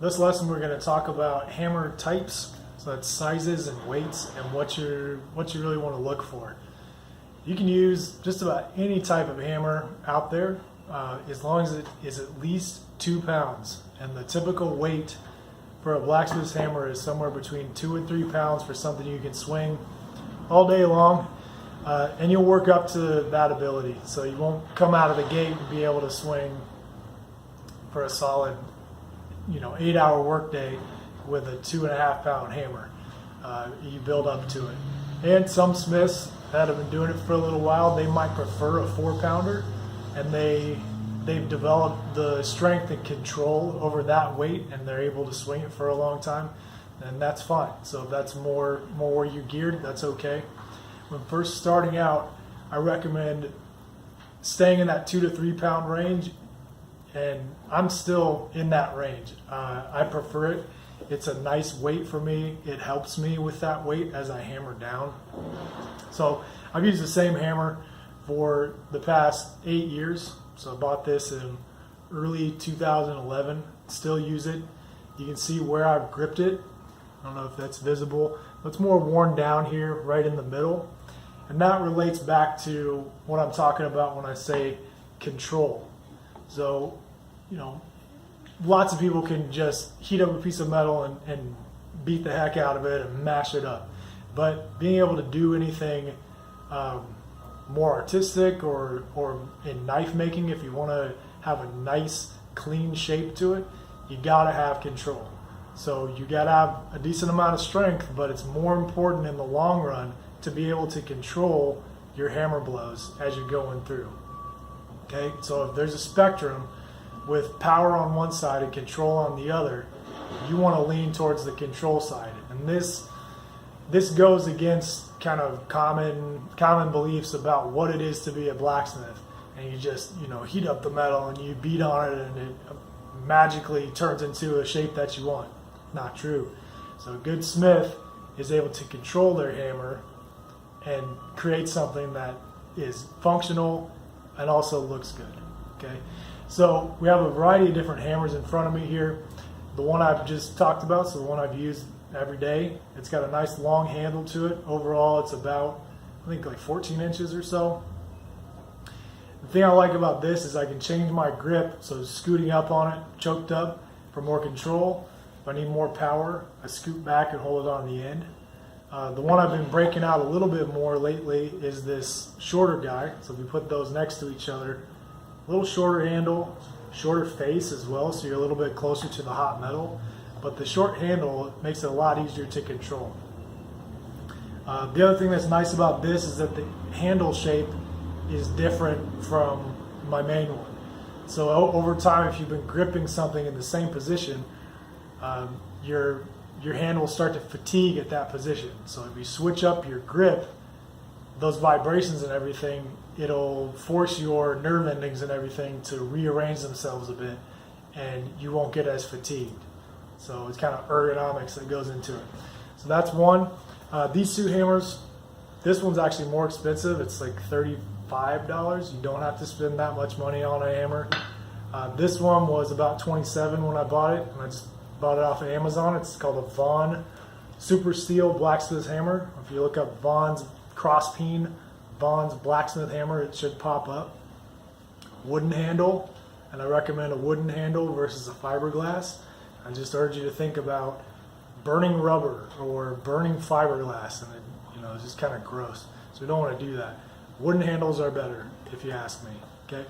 This lesson we're going to talk about hammer types, so that's sizes and weights and what you really want to look for. You can use just about any type of hammer out there as long as it is at least 2 pounds, and the typical weight for a blacksmith's hammer is somewhere between 2 and 3 pounds for something you can swing all day long, and you'll work up to that ability, so you won't come out of the gate and be able to swing for a solid 8-hour workday with a 2.5 pound hammer. You build up to it. And some smiths that have been doing it for a little while, they might prefer a 4-pounder, and they've developed the strength and control over that weight, and they're able to swing it for a long time, and that's fine. So if that's more where you're geared, that's okay. When first starting out, I recommend staying in that 2 to 3 pound range, and I'm still in that range. I prefer it. It's a nice weight for me. It helps me with that weight as I hammer down. So I've used the same hammer for the past 8 years. So I bought this in early 2011. Still use it. You can see where I've gripped it. I don't know if that's visible. It's more worn down here, right in the middle. And that relates back to what I'm talking about when I say control. So, lots of people can just heat up a piece of metal and beat the heck out of it and mash it up. But being able to do anything more artistic or in knife making, if you want to have a nice, clean shape to it, you gotta have control. So you gotta have a decent amount of strength, but it's more important in the long run to be able to control your hammer blows as you're going through. Okay, so if there's a spectrum with power on one side and control on the other, you want to lean towards the control side. And this goes against kind of common beliefs about what it is to be a blacksmith. And you just heat up the metal and you beat on it and it magically turns into a shape that you want. Not true. So a good smith is able to control their hammer and create something that is functional and also looks good. Okay, so we have a variety of different hammers in front of me here. The one I've just talked about, so the one I've used every day, it's got a nice long handle to it. Overall, it's about, I think, like 14 inches or so. The thing I like about this is I can change my grip, so scooting up on it, choked up, for more control. If I need more power, I scoot back and hold it on the end. The one I've been breaking out a little bit more lately is this shorter guy. So if we put those next to each other, a little shorter handle, shorter face as well, so you're a little bit closer to the hot metal. But the short handle makes it a lot easier to control. The other thing that's nice about this is that the handle shape is different from my main one. So over time, if you've been gripping something in the same position, your hand will start to fatigue at that position. So if you switch up your grip, those vibrations and everything, it'll force your nerve endings and everything to rearrange themselves a bit, and you won't get as fatigued. So it's kind of ergonomics that goes into it. So that's one. These two hammers, this one's actually more expensive. It's like $35. You don't have to spend that much money on a hammer. This one was about $27 when I bought it, and I just bought it off of Amazon. It's called a Vaughan Super Steel Blacksmith Hammer. If you look up Vaughan's cross peen, Vaughan's blacksmith hammer, it should pop up. Wooden handle, and I recommend a wooden handle versus a fiberglass. I just urge you to think about burning rubber or burning fiberglass, and it's just kind of gross. So we don't want to do that. Wooden handles are better, if you ask me. Okay.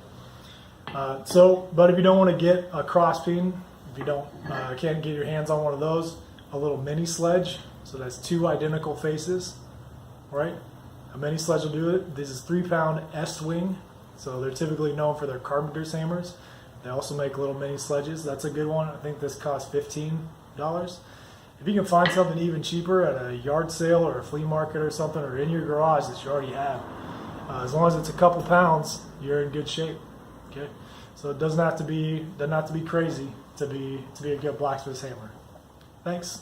But if you don't want to get a cross peen, if you can't get your hands on one of those, a little mini sledge. So that's 2 identical faces, right? A mini sledge will do it. This is 3-pound S-wing. So they're typically known for their carpenter's hammers. They also make little mini sledges. That's a good one. I think this costs $15. If you can find something even cheaper at a yard sale or a flea market or something, or in your garage that you already have, as long as it's a couple pounds, you're in good shape. Okay, so it doesn't have to be crazy to be a good blacksmith's hammer. Thanks.